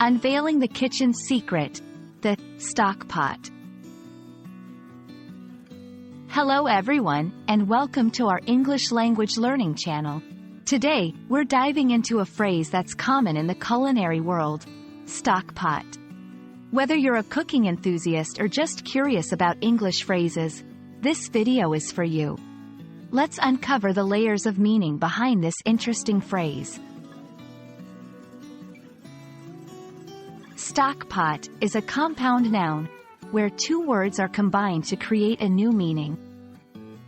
Unveiling the kitchen's secret, the stock pot. Hello everyone, and welcome to our English language learning channel. Today, we're diving into a phrase that's common in the culinary world, stock pot. Whether you're a cooking enthusiast or just curious about English phrases, this video is for you. Let's uncover the layers of meaning behind this interesting phrase. Stock pot is a compound noun, where two words are combined to create a new meaning.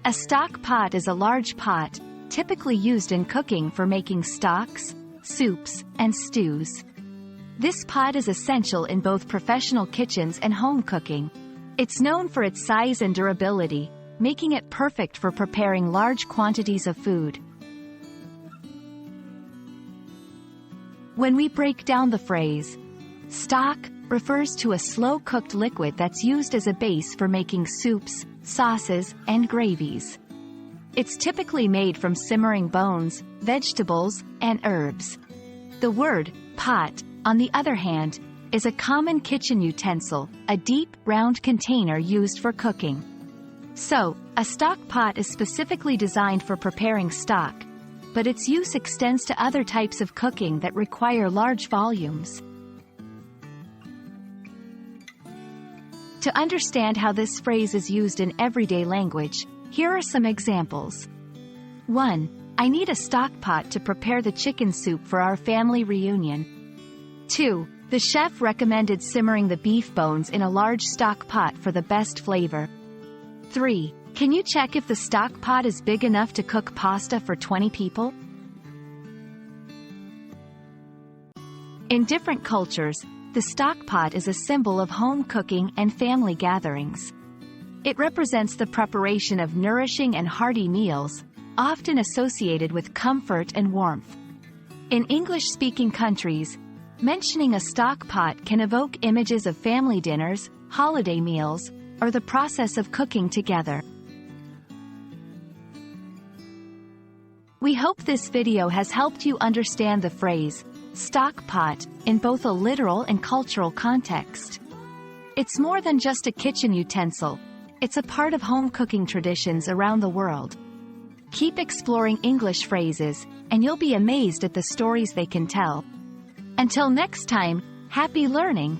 A stock pot is a large pot, typically used in cooking for making stocks, soups, and stews. This pot is essential in both professional kitchens and home cooking. It's known for its size and durability, making it perfect for preparing large quantities of food. When we break down the phrase, stock refers to a slow-cooked liquid that's used as a base for making soups, sauces, and gravies. It's typically made from simmering bones, vegetables, and herbs. The word pot, on the other hand, is a common kitchen utensil, a deep, round container used for cooking. So, a stock pot is specifically designed for preparing stock, but its use extends to other types of cooking that require large volumes. To understand how this phrase is used in everyday language, here are some examples. 1. I need a stock pot to prepare the chicken soup for our family reunion. 2. The chef recommended simmering the beef bones in a large stock pot for the best flavor. 3. Can you check if the stock pot is big enough to cook pasta for 20 people? In different cultures, the stock pot is a symbol of home cooking and family gatherings. It represents the preparation of nourishing and hearty meals, often associated with comfort and warmth. In English-speaking countries, mentioning a stock pot can evoke images of family dinners, holiday meals, or the process of cooking together. We hope this video has helped you understand the phrase, stock pot, in both a literal and cultural context. It's more than just a kitchen utensil. It's a part of home cooking traditions around the world. Keep exploring English phrases, and you'll be amazed at the stories they can tell. Until next time, happy learning!